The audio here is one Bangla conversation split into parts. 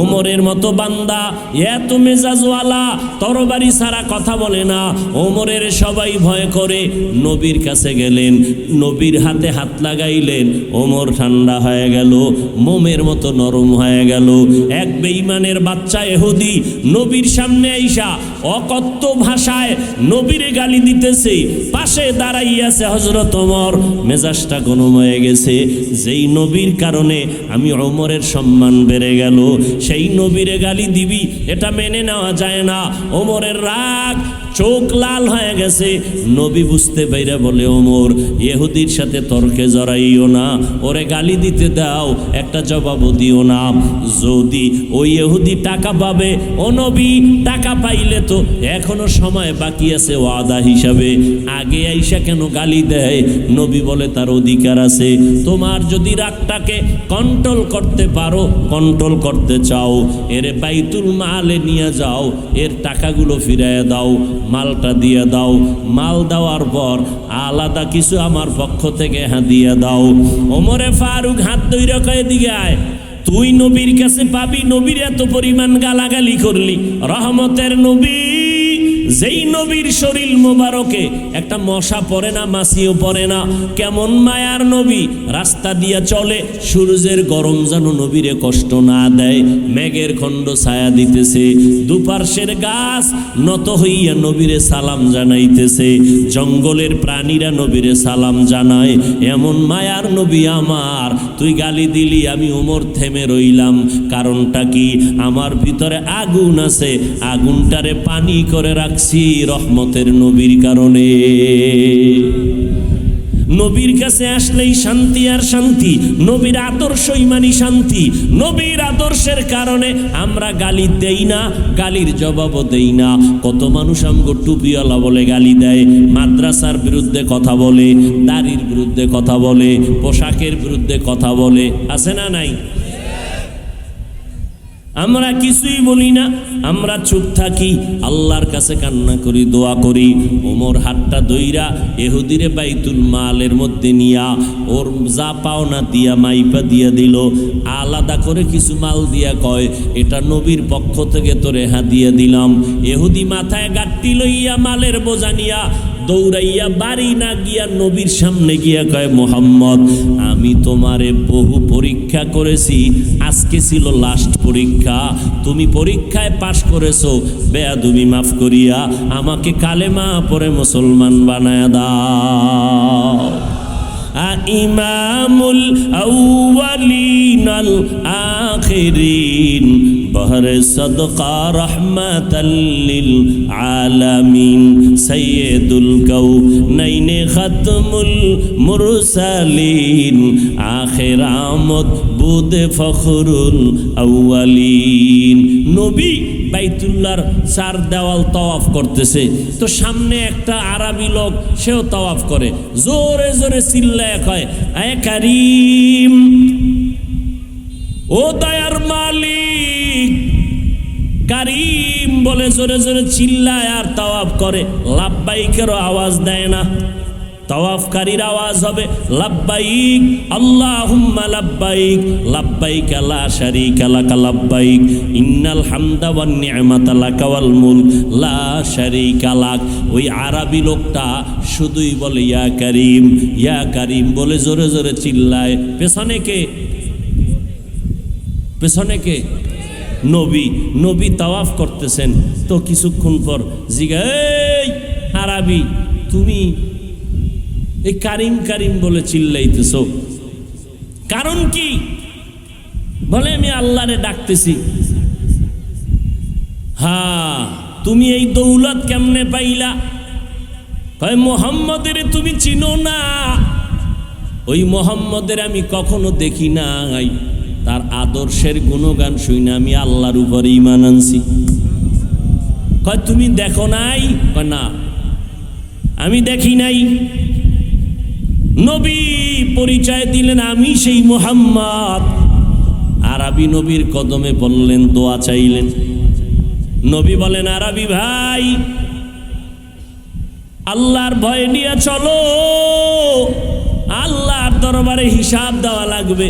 ওমরের মতো বান্দা এত মেজাজওয়ালা, তরবারি ছাড়া কথা বলে না। ওমরের সবাই ভয় করে। নবীর কাছে গেলেন, নবীর হাতে হাত লাগাইলেন, ওমর ঠান্ডা হয়ে গেল, মোমের মতো নরম হয়ে গেল। এক বেঈমানের বাচ্চা ইহুদি নবীর সামনে আইসা অকথ্য ভাষায় নবীরে গালি দিতেছে। পাশে দাঁড়াইয়াছে হযরত ওমর। মেজাজটা গরম হয়ে গেছে। যেই নবীর কারণে আমি ওমরের সম্মান বেড়ে গেল, সেই নবীরে গালি দিবি, এটা মেনে নেওয়া যায় না। ওমরের রাগ, চোখ লাল হয়ে গেছে। নবী বুঝতে পাইরা বলে, ওমর, ইহুদির সাথে তর্কে জড়াইও না, ওরে গালি দিতে দাও, একটা জবাবও দিও না। যদি ওই ইহুদি টাকা পাবে, ও নবী, টাকা পাইলে তো এখনো সময় বাকি আছে ওয়াদা হিসাবে, আগে আইসা কেন গালি দেয়? নবী বলে, তার অধিকার আছে। তোমার যদি রাগটাকে কন্ট্রোল করতে পারো, কন্ট্রোল করতে চাও, এর বাইতুল মালে নিয়ে যাও, এর টাকাগুলো ফিরাইয়া দাও, মালটা দিয়ে দাও। মাল দেওয়ার পর আলাদা কিছু আমার পক্ষ থেকে হাদিয়া দাও। ওমরে ফারুক হাত ধইরা কয়ে দিকে আয়, তুই নবীর কাছে পাবি, নবীর এত পরিমাণ গালাগালি করলি। রহমতের নবী, যেই নবীর শরীর মোবারকে একটা মশা পড়ে না, মাছিও পড়ে না, কেমন মায়ার নবী, রাস্তা দিয়া চলে, সূর্যের গরম যেন নবীরে কষ্ট না দেয়। মেঘের খণ্ড ছায়া দিতেছে, দুপার্শ্বের গাছ নত হইয়া নবীরে সালাম জানাইতেছে, জঙ্গলের প্রাণীরা নবীরে সালাম জানায়। এমন মায়ার নবী আমার, তুই গালি দিলি, আমি ওমর থেমে রইলাম। কারণটা কি? আমার ভিতরে আগুন আছে, আগুনটারে পানি করে রাখছি রহমতের নবীর কারণে। নবীর কাছে আসলেই শান্তি আর শান্তি, নবীর আদর্শই মানি শান্তি। নবীর আদর্শের কারণে আমরা গালি দেই না, গালির জবাবও দেই না। কত মানুষ আমগো টুপিওয়ালা বলে গালি দেয়, মাদ্রাসার বিরুদ্ধে কথা বলে, দাড়ির বিরুদ্ধে কথা বলে, পোশাকের বিরুদ্ধে কথা বলে, আছে না নাই? আমরা কিছুই বলি না, আমরা চুপ থাকি, আল্লাহর কাছে কান্না করি, দোয়া করি। ওমর হাতটা ধইরা ইহুদিরে বাইতুল মালের মধ্যে নিয়া ওর যা পাওনা দিয়া মাইপা দিয়া দিল। আলাদা করে কিছু মাল দিয়া কয়, এটা নবীর পক্ষ থেকে তোরে হাদিয়া দিলাম। ইহুদি মাথায় গাঁটটি লইয়া মালের বোঝা নিয়া দৌড়াইয়া বাড়ি না গিয়া নবীর সামনে গিয়া কয়, মুহাম্মদ, আমি তোমারে বহু পরীক্ষা করেছি, আজকে ছিল লাস্ট পরীক্ষা। তুমি পরীক্ষায় পাশ করেছো, বেয়াদবি মাফ করিয়া আমাকে কালেমা পড়ে মুসলমান বানায়া দাও। ইমামুল আউয়ালিন আল আখিরিন বহরে সদকা রহমাতাল লিল আলামিন সাইয়্যিদুল কাউনাইনি খাতমুল মুরসালিন আখির আমদ বুদে ফখরুল আউয়ালিন। নবী বাইতুল্লাহর চার দেওয়াল তাওয়াফ করতেছে, তো সামনে একটা আরবি লোক, সেও তাওয়াফ করে, জোরে জোরে চিল্লায় কয়, এ কারীম, ও দয়ার মালিক, কারীম বলে জোরে জোরে চিল্লায় আর তাওয়াফ করে। লাব্বাইকেরও আওয়াজ দেয় না, তাওয়াফকারীর আওয়াজ হবে লাব্বাইক আল্লাহুম্মা লাব্বাইক, লাব্বাইক লা শারীকা লাকা লাব্বাইক, ইন্নাল হামদা ওয়ান নি'মাতা লাকা ওয়াল মুলক লা শারীকা লাক। ওই আরবি লোকটা শুধুই বলে ইয়া কারীম, ইয়া কারীম বলে জোরে জোরে চিল্লায়। পেছনে কে? পেছনে কে? নবী। নবী তাওয়াফ করতেছেন, তো কিছুক্ষণ পর জিজ্ঞা, এই আরবি, তুমি এই কারিম কারিম বলে চিল্লাইতেছ, কারণ কি? বলে, আমি আল্লাহরে ডাকতেছি। হ্যাঁ, তুমি এই দৌলত কেমনে পাইলা? কয়, মুহাম্মদের তুমি চিনো না? ওই মুহাম্মদের আমি কখনো দেখি নাই, তার আদর্শের গুণগান শুনে আমি আল্লাহর উপরে ঈমান আনছি। কয়, তুমি দেখো নাই? কয়, না, আমি দেখি নাই। নবী পরিচয় দিলেন, আমি সেই মুহাম্মদ। আরবি নবীর কদমে পড়লেন, দোয়া চাইলেন। নবী বলেন, আরবি ভাই, আল্লাহর ভয় নিয়ে চলো, আল্লাহর দরবারে হিসাব দেওয়া লাগবে।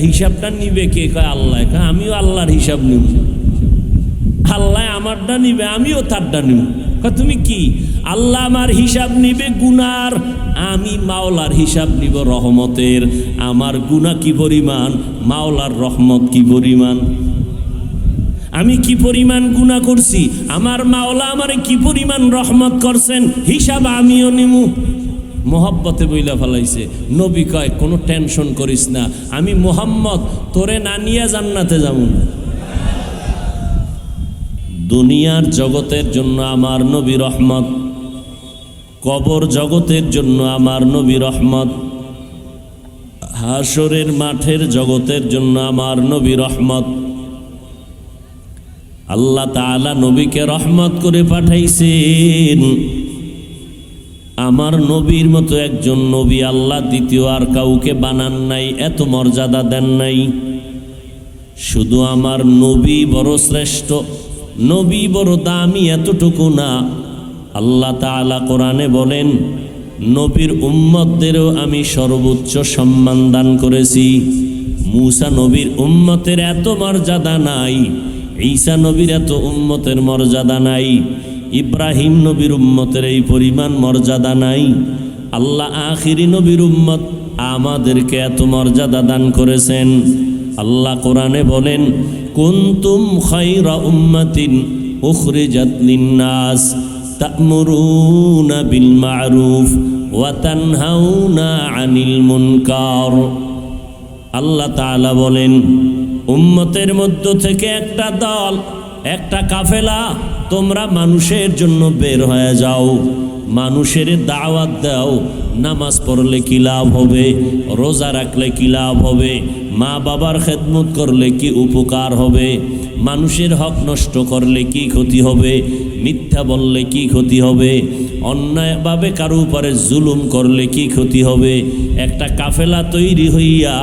হিসাবটা নিবে কে? কয় আল্লাহ। কয় আমিও আল্লাহর হিসাব নিব। আল্লাহ আমারটা নিবে, আমিও তারটা নিব। কয় তুমি কি? আল্লাহ আমার হিসাব নিবে গুনার, আমি মাওলার হিসাব নিব রহমতের। আমার গুনাহ কি পরিমাণ, মাওলার রহমত কি পরিমাণ। আমি কি পরিমাণ গুনাহ করছি, আমার মাওলা আমারে কি পরিমাণ রহমত করছেন, হিসাব আমিও নিমু। মোহাব্বতে বইলা ফেলাইছে। নবী কয় কোনো টেনশন করিস না, আমি মুহাম্মদ তোরে না নিয়ে জান্নাতে যাব না। দুনিয়ার জগতের জন্য আমার নবী রহমত, কবর জগতের জন্য আমার নবী রহমত, হাসরের মাঠের জগতের জন্য আমার নবী রহমত। আল্লাহ তাআলা নবীকে রহমত করে পাঠাইছেন। আমার নবীর মতো একজন নবী আল্লাহ দ্বিতীয় আর কাউকে বানান নাই, এত মর্যাদা দেন নাই। শুধু আমার নবী বড় শ্রেষ্ঠ, নবী বড় দামি, এতটুকু না। আল্লাহ তাআলা কোরআনে বলেন, নবীর উম্মতদেরও আমি সর্বোচ্চ সম্মান দান করেছি। মূসা নবীর উম্মতের এত মর্যাদা নাই, ঈসা নবীর এত উম্মতের মর্যাদা নাই, ইব্রাহিম নবীর উম্মতের এই পরিমাণ মর্যাদা নাই। আল্লাহ আখিরি নবীর উম্মত আমাদেরকে এত মর্যাদা দান করেছেন। আল্লাহ কোরআনে বলেন, কুনতুম খায়রা উম্মাতিন উখরিজাত লিন-নাস তা'মুরুনা বিল মা'রুফ ওয়া তানহাউনা আনিল মুনকার। আল্লাহ তাআলা বলেন, উম্মতের মধ্য থেকে একটা দল, একটা কাফেলা, তোমরা মানুষের জন্য বের হয়ে যাও, মানুষের দাওয়াত দাও। নামাজ পড়লে কি লাভ হবে, রোজা রাখলে কি লাভ হবে, মা বাবার খেদমত করলে কি উপকার হবে, মানুষের হক নষ্ট করলে কি ক্ষতি হবে, মিথ্যা বললে কি ক্ষতি হবে, অন্যায়ভাবে কারো উপরে জুলুম করলে কি ক্ষতি হবে। একটা কাফেলা তৈরি হইয়া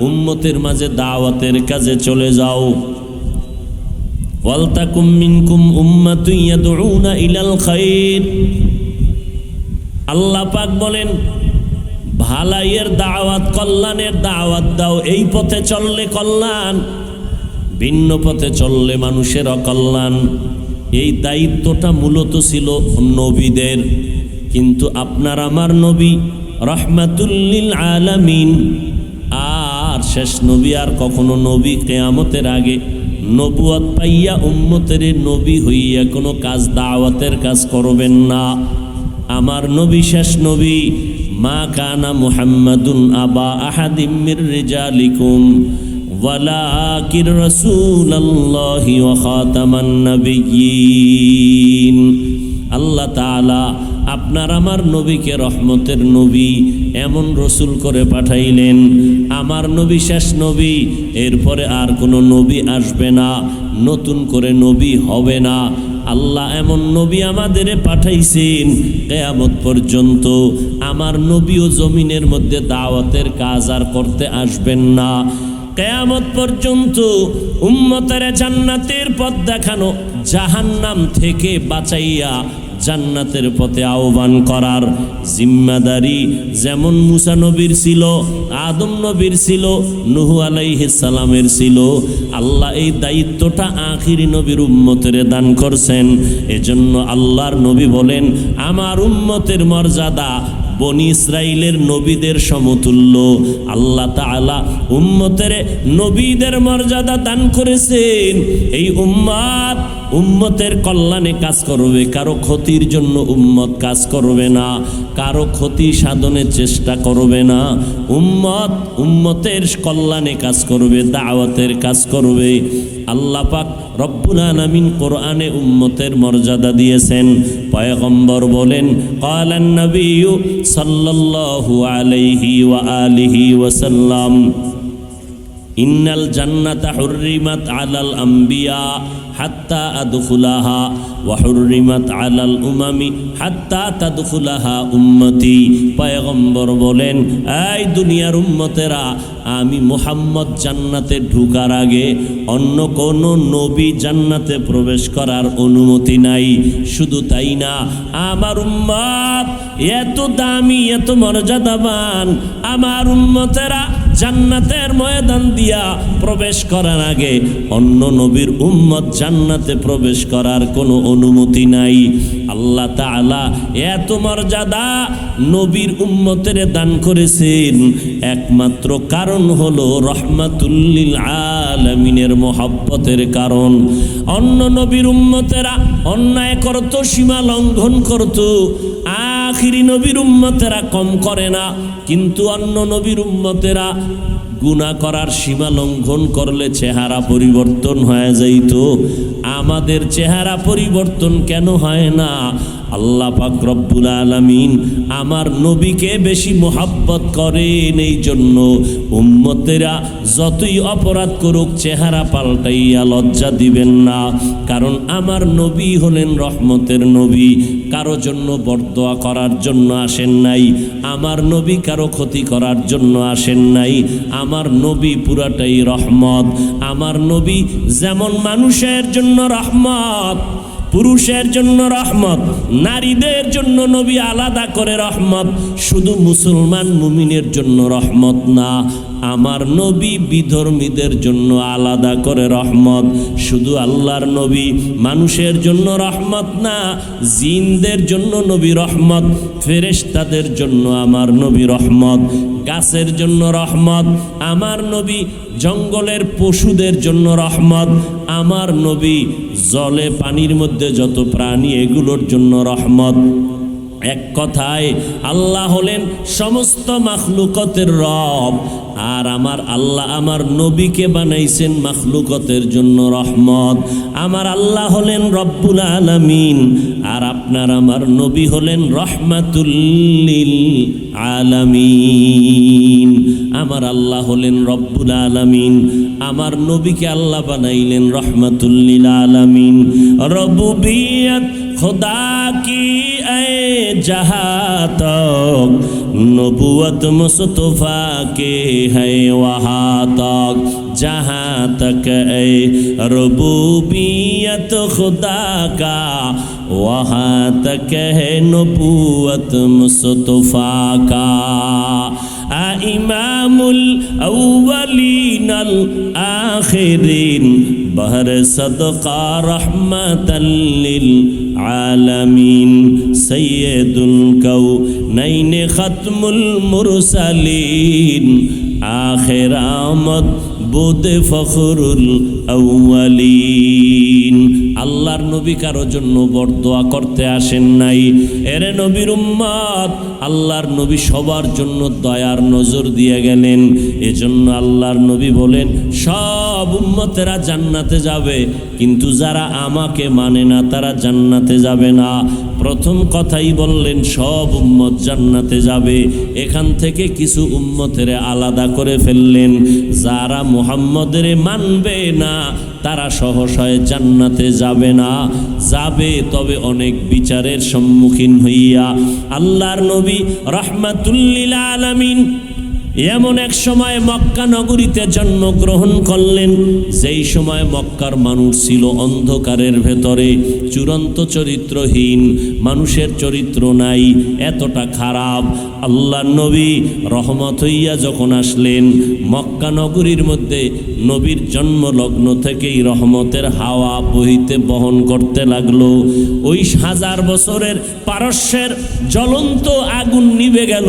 উম্মতের মাঝে দাওয়াতের কাজে চলে যাও। ওয়ালতাকুম মিনকুম উম্মাতুন ইয়াদউনা ইলাল খায়র। আল্লাহ পাক বলেন, ভালাইয়ের দাওয়াত, কল্যাণের দাওয়াত দাও। এই পথে চললে কল্যাণ, ভিন্ন পথে চললে মানুষের অকল্যাণ। এই দায়িত্বটা মূলত ছিল নবীদের। কিন্তু আপনার আমার নবী রাহমাতুল লিল আলামিন, আর শেষ নবী আর কখনো নবী কিয়ামতের আগে নবুয়ত পাইয়া উম্মতের নবী হইয়া কোনো কাজ, দাওয়াতের কাজ করবেন না। আমার নবী শেষ নবী। মা কানা মুহাম্মাদুন আবা আহাদিম মির রিজালিকুম ওয়ালাকিন রাসূলুল্লাহি ওয়া খাতামান নাবিয়্যিন। আল্লাহ তাআলা আপনার আমার নবীকে রহমতের নবী, এমন রসুল করে পাঠাইলেন। আমার নবী শেষ নবী, এরপরে আর কোনো নবী আসবে না, নতুন করে নবী হবে না। আল্লাহ এমন নবী আমাদের পাঠাইছেন, কিয়ামত পর্যন্ত আমার নবীও জমিনের মধ্যে দাওয়াতের কাজ আর করতে আসবেন না। কিয়ামত পর্যন্ত উম্মতের জান্নাতের পথ দেখানো, জাহান্নাম থেকে বাঁচাইয়া জান্নাতের পথে আহ্বান করার জিম্মাদারি যেমন মুসা নবীর ছিল, আদম নবীর ছিল, নূহ আলাইহিস সালামের ছিল, আল্লাহ এই দায়িত্বটা আখিরি নবীর উম্মতের দান করছেন। এজন্য আল্লাহর নবী বলেন, আমার উম্মতের মর্যাদা বনি ইসরাইলের নবীদের সমতুল্য। আল্লাহ তাআলা উম্মতের নবীদের মর্যাদা দান করেছেন। এই উম্মত উম্মতের কল্যাণে কাজ করবে, কারো ক্ষতির জন্য উম্মত কাজ করবে না, কারো ক্ষতি সাধনের চেষ্টা করবে না। উম্মত উম্মতের কল্যাণে কাজ করবে, দাওয়াতের কাজ করবে। আল্লাহ পাক রব্বুল আলামিন কোরআনে উম্মতের মর্যাদা দিয়েছেন। পয়গম্বর বলেন, ক্বালান নবিয়্যু সাল্লাল্লাহু আলাইহি ওয়া আলিহি ওয়াসাল্লাম, ইন্নাল জান্নাতা হুররিমাত আলাল আম্বিয়া হাত্তা আদখুলাহা ওয়া হুররিমাত আলাল উমামি হাত্তা তাদখুলাহা উম্মতি। পয়গম্বর বলেন, এই দুনিয়ার উম্মতেরা, আমি মুহাম্মদ জান্নাতে ঢোকার আগে অন্য কোন নবী জান্নাতে প্রবেশ করার অনুমতি নাই। শুধু তাই না, আমার উম্মত এত দামি, এত মর্যাদাবান, আমার উম্মতেরা জান্নাতের ময়দান দিয়া প্রবেশ করার আগে অন্য নবীর উম্মত জান্নাতে প্রবেশ করার কোনো অনুমতি নাই। আল্লাহ তাআলা এত মর্যাদা নবীর উম্মতের দান করেছেন, একমাত্র কারণ হলো রহমাতুল লিল আলামিনের মহব্বতের কারণ। অন্য নবীর উম্মতেরা অন্যায় করত, সীমা লঙ্ঘন করত, আখিরি নবীর উম্মতেরা কম করে না, কিন্তু অন্য নবীর উম্মতেরা গুনাহ করার সীমা লঙ্ঘন করলে চেহারা পরিবর্তন হয়ে যাইত। আমাদের চেহারা পরিবর্তন কেন হয় না? আল্লাহ পাক রব্বুল আলামিন আমার নবীকে বেশি মোহাব্বত করেন, এই জন্য উম্মতেরা যতই অপরাধ করুক চেহারা পাল্টাইয়া লজ্জা দিবেন না। কারণ আমার নবী হলেন রহমতের নবী, কারো জন্য বরদোয়া করার জন্য আসেন নাই, আমার নবী কারো ক্ষতি করার জন্য আসেন নাই। আমার নবী পুরাটাই রহমত। আমার নবী যেমন মানুষের জন্য রহমত, পুরুষের জন্য রহমত, নারীদের জন্য নবী আলাদা করে রহমত, শুধু মুসলমান মুমিনের জন্য রহমত না, আমার নবী বিধর্মীদের জন্য আলাদা করে রহমত। শুধু আল্লাহর নবী মানুষের জন্য রহমত না, জিনদের জন্য নবী রহমত, ফেরেশতাদের জন্য আমার নবী রহমত, গাছের জন্য রহমত আমার নবী, জঙ্গলের পশুদের জন্য রহমত আমার নবী, জলে পানির মধ্যে যত প্রাণী এগুলোর জন্য রহমত। এক কথায় আল্লাহ হলেন সমস্ত মাখলুকতের রব, আর আমার আল্লাহ আমার নবীকে বানাইছেন মাখলুকতের জন্য রহমত। আমার আল্লাহ হলেন রব্বুল আলামিন, আর আপনার আমার নবী হলেন রহমাতুল লিল আলামিন। আমার আল্লাহ হলেন রব্বুল আলামিন, আমার নবীকে আল্লাহ বানাইলেন রহমাতুল লিল আলামিন। রব্বুবিয়ত खुदा की ऐ जहाँ तक नबूवत मुस्तफ़ा के है वहाँ तक, जहाँ तक ऐ रबूबियत खुदा का वहाँ तक है नबूवत मुस्तफ़ा का। इमामुल अव्वलीन अल आखिरीन बहर सदका रहमतल लिल आलमीन सैयदुल कौनैन खत्मुल मुरसलीन आखिर आमद बुद फखरुल अव्वलीन। আল্লাহর নবী কারো জন্য বরদোয়া করতে আসেন নাই। এরে নবীর উম্মত, আল্লাহর নবী সবার জন্য দয়ার নজর দিয়ে গেলেন। এজন্য আল্লাহর নবী বলেন সব উম্মতেরা জান্নাতে যাবে, কিন্তু যারা আমাকে মানে না তারা জান্নাতে যাবে না। প্রথম কথাই বললেন সব উম্মত জান্নাতে যাবে, এখান থেকে কিছু উম্মতের আলাদা করে ফেললেন। যারা মুহাম্মদের মানবে না তারা সহসায় জান্নাতে যাবে না, যাবে তবে অনেক বিচারের সম্মুখীন হইয়া। আল্লাহর নবী রাহমাতুল লিল আলামিন এমন এক সময় মক্কা নগরীতে জন্মগ্রহণ করলেন, যেই সময় মক্কার মানুষ ছিল অন্ধকারের ভেতরে, চূড়ান্ত চরিত্রহীন, মানুষের চরিত্র নাই, এতটা খারাপ। আল্লাহর নবী রহমত হইয়া যখন আসলেন মক্কা নগরীর মধ্যে, নবীর জন্ম লগ্ন থেকেই রহমতের হাওয়া বহিতে বহন করতে লাগলো। ওই 1000 বছরের পারস্যের জ্বলন্ত আগুন নিভে গেল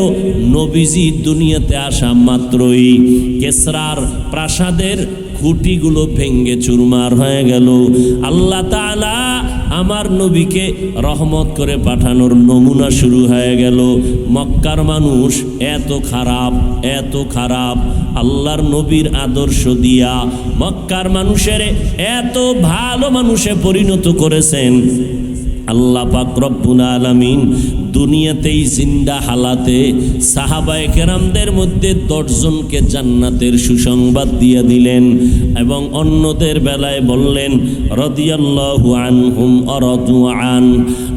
নবীজি দুনিয়াতে আসা মাত্রই। কেসরার প্রাসাদের খুঁটিগুলো ভেঙ্গে চুরমার হয়ে গেল। আল্লাহ তাআলা আমার নবীকে রহমত করে পাঠানোর নমুনা শুরু হয়ে গেল। মক্কার মানুষ এত খারাপ, এত খারাপ, আল্লাহর নবীর আদর্শ দিয়া মক্কার মানুষের এত ভালো মানুষে পরিণত করেছেন। আল্লাহ পাক রব্বুল আলামিন দুনিয়াতেই জিন্দা হালাতে সাহাবায়ে কেরামদের মধ্যে 10 জনকে জান্নাতের সুসংবাদ দিয়ে দিলেন, এবং অন্যদের বেলায় বললেন রাদিয়াল্লাহু আনহুম ওয়া রাদু আন।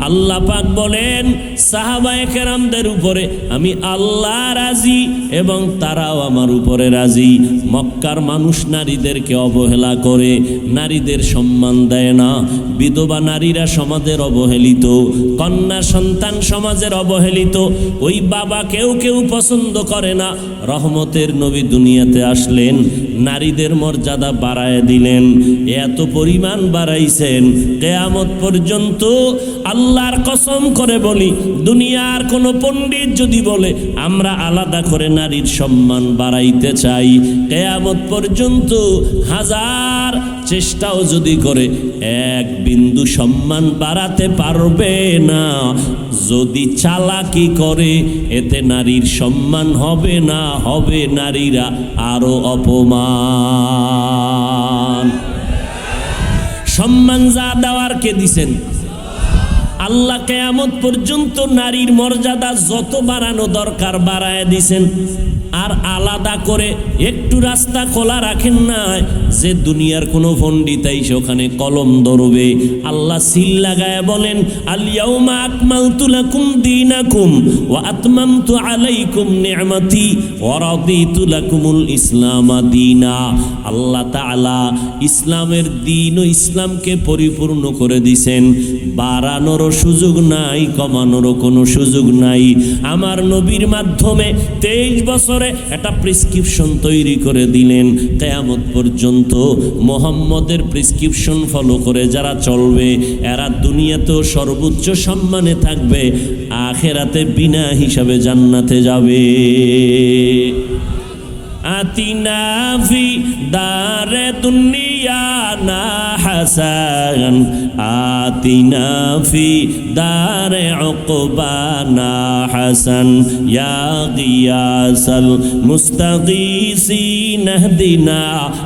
আল্লাহ পাক বলেন সাহাবায়ে কেরামদের উপরে আমি আল্লাহ রাজি এবং তারাও আমার উপরে রাজি। মক্কার মানুষ নারীদেরকে অবহেলা করে, নারীদের সম্মান দেয় না, বিধবা নারীরা সমাজের অবহেলিত, কন্যা সন্তান সমাজ সমাজের অবহেলিত, ওই বাবা কেউ কেউ পছন্দ করে না। রহমতের নবী দুনিয়াতে আসলেন, নারীদের মর্যাদা বাড়ায় দিলেন, এত পরিমাণ বাড়াইছেন কিয়ামত পর্যন্ত। আল্লাহর কসম করে বলি, দুনিয়ার কোনো পণ্ডিত যদি বলে আমরা আলাদা করে নারীর সম্মান বাড়াইতে চাই, কিয়ামত পর্যন্ত হাজার চেষ্টাও যদি করে এক বিন্দু সম্মান বাড়াতে পারবে না। যদি চালাকি করে এতে নারীর সম্মান হবে না, হবে নারীরা আরো অপমান। সম্মান যা দেওয়ার কে দিছেন? আল্লাহ কিয়ামত পর্যন্ত নারীর মর্যাদা যত বাড়ানো দরকার বাড়ায় দিছেন। আর আলাদা করে একটু রাস্তা খোলা রাখেন না যে দুনিয়ার কোনো পণ্ডিতাই ওখানে কলম ধরবে। আল্লাহ সিল লাগায় বলেন, আল ইয়াউমা আকমালতু লাকুম দীনাকুম ওয়া আতমামতু আলাইকুম নি'মাতি ওয়া রাদিতু লাকুমুল ইসলাম দীনা। আল্লাহ তাআলা ইসলামের দ্বীন ও ইসলামকে পরিপূর্ণ করে দিয়েছেন। বাড়ানোরও সুযোগ নাই, কমানোরও কোনো সুযোগ নাই। আমার নবীর মাধ্যমে 23 বছরে একটা প্রেসক্রিপশন তৈরি করে দিলেন। কিয়ামত পর্যন্ত মুহাম্মদের প্রেসক্রিপশন ফলো করে যারা চলবে এরা দুনিয়াতেও সর্বোচ্চ সম্মানে থাকবে, আখিরাতে বিনা হিসাবে জান্নাতে যাবে। আতিনা ফি দারে দুনিয়া না হাসান, আতিনা ফি দারে উকবা না হাসান, ইয়া গিয়াসাল মুস্তাগীসিন ইহদিনা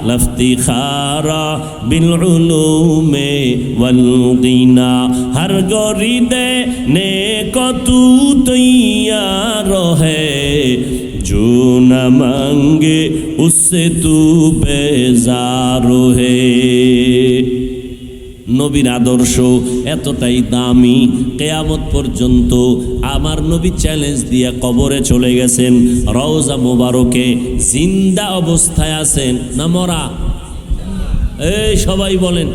লাফতিখারা বিল উলুমে ওয়াল গিনা। হর গরিদে নেকো তু তৈয়ার হে, जो न मांगे उससे तू बेजार है। নবীর আদর্শ এতটাই দামি, কিয়ামত পর্যন্ত আমার নবী চ্যালেঞ্জ দিয়ে কবরে চলে গেছেন। রওজা মোবারকে জিন্দা অবস্থায় আছেন না মরা? এই সবাই বলেন,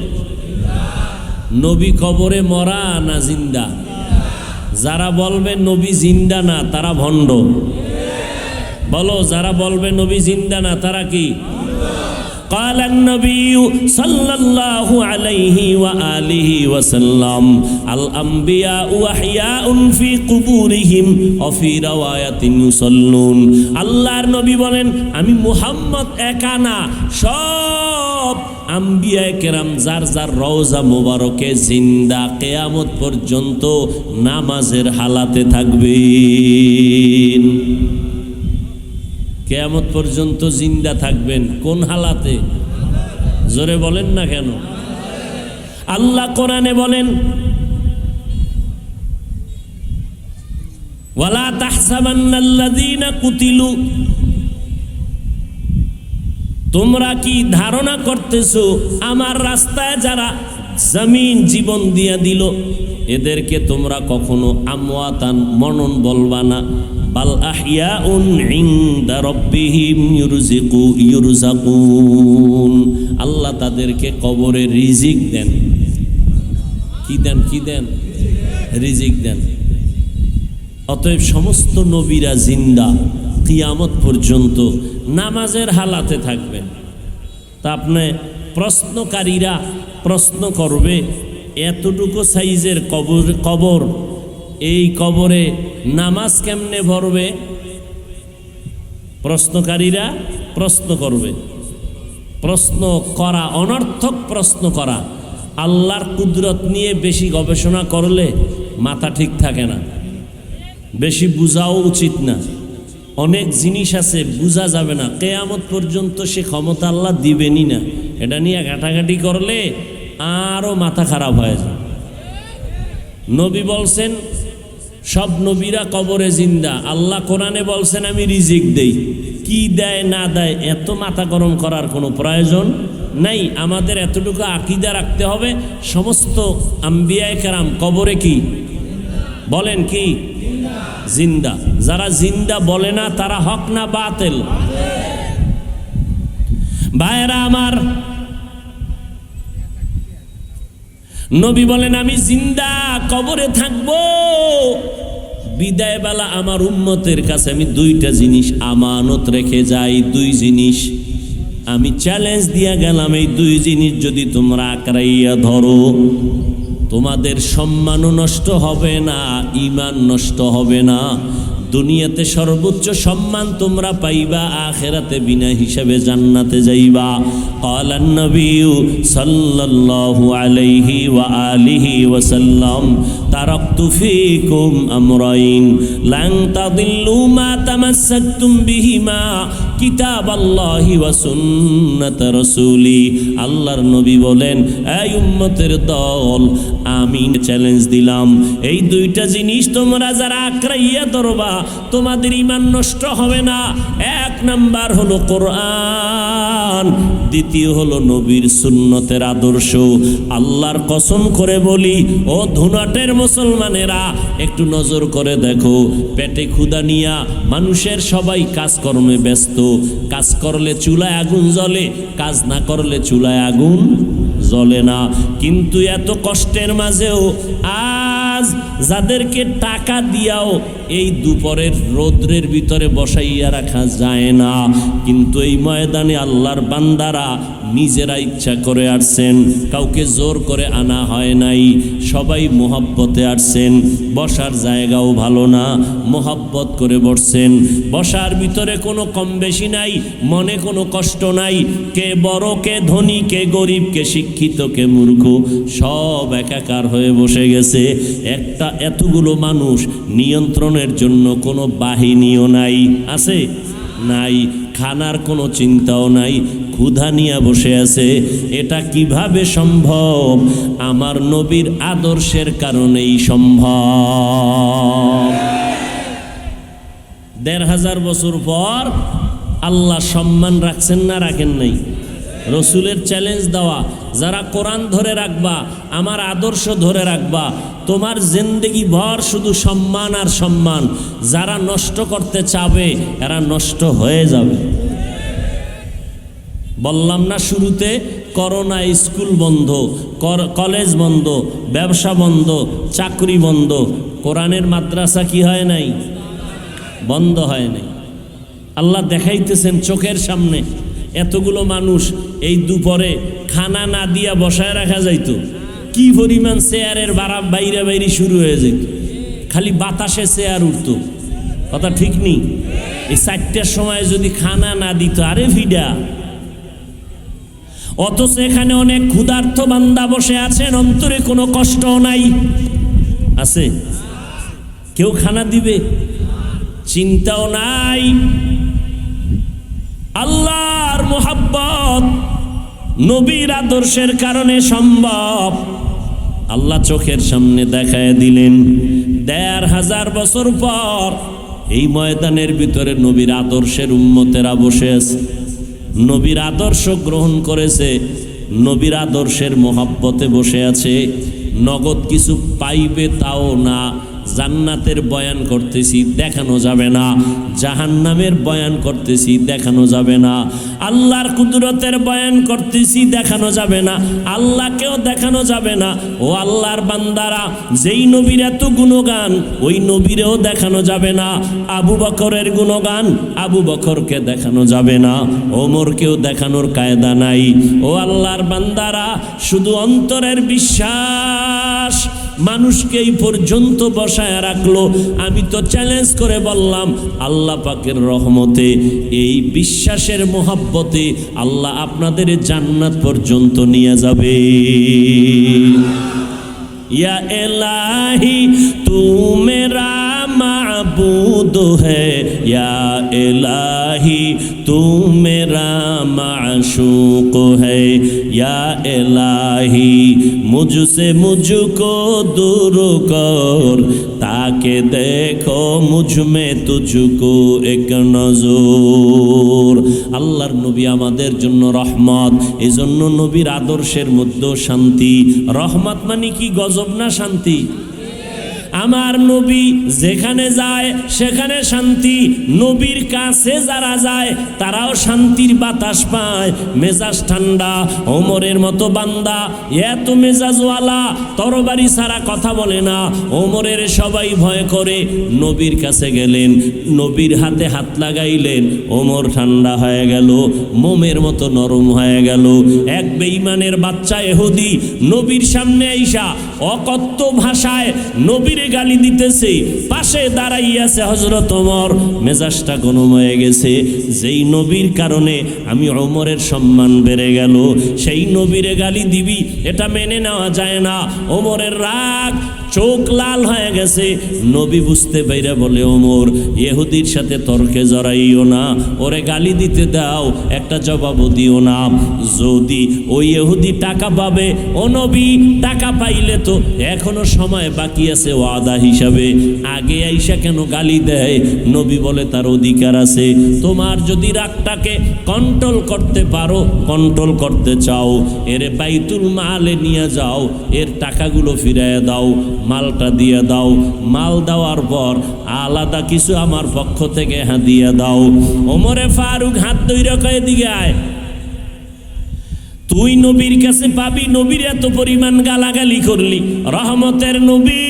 নবী কবরে মরা না জিন্দা? যারা বলবে নবী জিন্দা না তারা ভণ্ড। বলো, যারা বলবে নবী জিন্দা না তারা কি? قال النبي صلى الله عليه وآله وسلم الأنبياء أحياء في قبورهم وفي رواية يصلون। আল্লাহর নবী বলেন, আমি মুহাম্মদ একা না, সব আম্বিয়ায়ে কেরাম যার যার রওজা মোবারকে জিন্দা, কিয়ামত পর্যন্ত নামাজের হালাতে থাকবেন। কিয়ামত পর্যন্ত জিন্দা থাকবেন। কোন হালাতে? জোরে বলেন না কেন? আল্লাহ কোরআনে বলেন, ওয়ালা তাহসাবান্নাল্লাযীনা কুতিলু, তোমরা কি ধারণা করতেছো আমার রাস্তায় যারা জমিন জীবন দিয়া দিল এদেরকে তোমরা কখনো আমওয়াতান মনন বলবা না, বাল আহইয়াউন ইনদা রাব্বিহিম ইউরযাকুন। আল্লাহ তাদেরকে কবরে রিজিক দেন। কি দেন? কি দেন? রিজিক দেন। অতএব সমস্ত নবীরা জিন্দা, কিয়ামত পর্যন্ত নামাজের হালাতে থাকবেন। তা আপনি প্রশ্নকারীরা প্রশ্ন করবে, এতটুকু সাইজের কবর, এই কবরে নামাজ কেমনে ভরবে? প্রশ্নকারীরা প্রশ্ন করবে। প্রশ্ন করা অনর্থক, প্রশ্ন করা। আল্লাহর কুদরত নিয়ে বেশি গবেষণা করলে মাথা ঠিক থাকে না, বেশি বুঝাও উচিত না। অনেক জিনিস আছে বুঝা যাবে না, কিয়ামত পর্যন্ত সে ক্ষমতা আল্লাহ দিবেনই না। এটা নিয়ে ঘাটাঘাটি করলে আরও মাথা খারাপ হয়ে যায়। নবী বলছেন সব নবীরা কবরে জিন্দা। আল্লাহ কোরআনে বলছেন আমি রিজিক দেই। কি দেয় না দেয় এত মাথা গরম করার কোনো প্রয়োজন নাই। আমাদের এতটুকু আকীদা রাখতে হবে, সমস্ত আম্বিয়ায়ে কেরাম কবরে কি বলেন? কি জিন্দা। যারা জিন্দা বলে না তারা হক না বাতিল? ভাইরা আমার, নবী বলেন আমি জিন্দা কবরে থাকবো, বিদায়বেলা আমার উম্মতের কাছে আমি দুইটা জিনিস আমানত রেখে যাই। দুই জিনিস আমি চ্যালেঞ্জ দিয়া গেলাম, এই দুই জিনিস যদি তোমরা আঁকড়াইয়া ধরো, তোমাদের সম্মানও নষ্ট হবে না, ঈমান নষ্ট হবে না। দুনিয়াতে সর্বোচ্চ সম্মান তোমরা পাইবা, আখিরাতে বিনা হিসাবে জান্নাতে যাইবা। ক্বালান নবী সাল্লাল্লাহু আলাইহি ওয়া আলিহি ওয়াসাল্লাম, তারাকতু ফীকুম আমরাইন লান তাদিল্লু মা তামাসসাকতুম বিহিমা কিতাবাল্লাহি ওয়া সুন্নাত রাসূলি। আল্লাহর নবী বলেন, এই উম্মতের দল, আমি চ্যালেঞ্জ দিলাম, এই দুইটা জিনিস তোমরা যারা আঁকড়াইয়া ধরবা তোমাদের ঈমান নষ্ট হবে না। এক নাম্বার হলো কোরআন, দ্বিতীয় হলো নবীর সুন্নতের আদর্শ। আল্লাহর কসম করে বলি, ও ধুনাটের মুসলমানেরা, একটু নজর করে দেখো, পেটে ক্ষুধা নিয়া মানুষের সবাই কাজকর্মে ব্যস্ত। কাজ করলে চুলায় আগুন জ্বলে, কাজ না করলে চুলায় আগুন জ্বলে না। কিন্তু এত কষ্টের মাঝেও আজ যাদেরকে টাকা দিয়াও এই দুপুরের রৌদ্রের ভিতরে বসাইয়া রাখা যায় না, কিন্তু এই ময়দানে আল্লাহর বান্দারা নিজেরা ইচ্ছা করে আসছেন, কাউকে জোর করে আনা হয় নাই। সবাই মোহাব্বতে আসছেন, বসার জায়গাও ভালো না, মোহাব্বত করে বসছেন। বসার ভিতরে কোনো কম বেশি নাই, মনে কোনো কষ্ট নাই। কে বড়, কে ধনী, কে গরিব, কে শিক্ষিত, কে মূর্খ, সব একাকার হয়ে বসে গেছে। একটা এতগুলো মানুষ নিয়ন্ত্রণের জন্য কোনো বাহিনীও নাই, আছে নাই, খানার কোনো চিন্তাও নাই, ক্ষুধা নিয়ে বসে আছে। এটা কিভাবে সম্ভব? আমার নবীর আদর্শের কারণেই সম্ভব। ১৫০০ বছর পর আল্লাহ সম্মান রাখছেন না রাখেন নাই? রসুলের চ্যালেঞ্জ দেওয়া, যারা কোরআন ধরে রাখবা, আমার আদর্শ ধরে রাখবা, তোমার জিন্দেগি ভর শুধু সম্মান আর সম্মান। যারা নষ্ট করতে চাবে এরা নষ্ট হয়ে যাবে। বললাম না শুরুতে, করোনা, স্কুল বন্ধ, কলেজ বন্ধ, ব্যবসা বন্ধ, চাকরি বন্ধ, কোরআনের মাদ্রাসা কি হয় নাই? বন্ধ হয় নাই। আল্লাহ দেখাইতেছেন চোখের সামনে, এতগুলো মানুষ এই দুপুরে খানা না দিয়া বসায় রাখা যাইতো, কি পরিমাণ চেয়ারের বাইরে বাইরে শুরু হয়ে যেত, খালি বাতাসে চেয়ার উঠতো। কথা ঠিক নেই? এই 4টার সময় যদি খানা না দিত, আরে ভিডা। অথচ এখানে অনেক ক্ষুধার্ত বান্দা বসে আছেন, অন্তরে কোনো কষ্ট নাই, আছে? কেউ খানা দিবে? চিন্তাও নাই। আল্লাহর মোহাব্বত, নবীর আদর্শের কারণে সম্ভব। আল্লাহ চোখের সামনে দেখায় দিলেন। ১৫০০ বছর পর এই ময়দানের ভিতরে নবীর আদর্শের উম্মতেরা বসে আছে, নবীর আদর্শ গ্রহণ করেছে, নবীর আদর্শের মোহাব্বতে বসে আছে। নগদ কিছু পাইবে তাও না। জান্নাতের বয়ান করতেছি, দেখানো যাবে না। জাহান্নামের বয়ান করতেছি, দেখানো যাবে না। আল্লাহর কুদরতের বয়ান করতেছি, দেখানো যাবে না। আল্লাহকেও দেখানো যাবে না। ও আল্লাহর বান্দারা, যেই নবীর এত গুণগান, ওই নবীরেও দেখানো যাবে না। আবু বকরের গুণগান, আবু বকরকে দেখানো যাবে না। ওমরকেও দেখানোর কায়দা নাই। ও আল্লাহর বান্দারা, শুধু অন্তরের বিশ্বাস মানুষকে এই পর্যন্ত বসায় রাখলো। আমি তো চ্যালেঞ্জ করে বললাম, আল্লাহ পাকের রহমতে, এই বিশ্বাসের মোহাব্বতে আল্লাহ আপনাদের জান্নাত পর্যন্ত নিয়ে যাবে। ইয়া ইলাহি তু মেরা মাবুদ হ্যায়, ইয়া ইলাহি তু মেরা মাশুক হ্যায়, ইয়া ইলাহি মুঝসে মুঝকো দূর কর, তাকে দেখো মুঝ মে তুঝকো এক নজর। আল্লাহর নবী আমাদের জন্য রহমত, এজন্য নবীর আদর্শের মধ্যে শান্তি। রহমত মানে কি গজব না শান্তি? আমার নবী যেখানে যায় সেখানে শান্তি, নবীর কাছে যারা যায় তারাও শান্তির বাতাস পায়, মেজাজ ঠান্ডা। ওমরের মতো বান্দা এত মেজাজওয়ালা, তরবারি ছাড়া কথা বলে না। ওমরের সবাই ভয় করে, নবীর কাছে গেলেন, নবীর হাতে হাত লাগাইলেন, ওমর ঠান্ডা হয়ে গেল, মোমের মতো নরম হয়ে গেল। এক বেঈমানের বাচ্চা ইহুদি নবীর সামনে আইসা অকথ্য ভাষায় নবীরে গালি দিতেছে, পাশে দাঁড়াইয়াছে হযরত ওমর। মেজাজটা গরম হয়ে গেছে, যেই নবীর কারণে আমি ওমরের সম্মান বেড়ে গেল, সেই নবীরে গালি দিবি, এটা মেনে নেওয়া যায় না। ওমরের রাগ, চোখ লাল হয়ে গেছে। নবী বুঝতে পাইরা বলে, ওমর ইহুদির সাথে তর্কে জড়াইও না, ওরে গালি দিতে দাও, একটা জবাবও দিও না। যদি ওই ইহুদি টাকা পাবে, ও নবী টাকা পাইলে তো এখনো সময় বাকি আছে ওয়াদা হিসাবে, আগে আইসা কেন গালি দেয়? নবী বলে তার অধিকার আছে। তোমার যদি রাগটাকে কন্ট্রোল করতে পারো, কন্ট্রোল করতে চাও, এর বাইতুল মালে নিয়ে যাও, এর টাকাগুলো ফিরাইয়া দাও, মালটা দিয়ে দাও। মাল দেওয়ার পর আলাদা কিছু আমার পক্ষ থেকে হাদিয়া দাও। ওমরে ফারুক হাত ধইরা কয়ে দিকে আয়, তুই নবীর কাছে পাবি, নবীর এত পরিমাণ গালাগালি করলি। রহমতের নবী,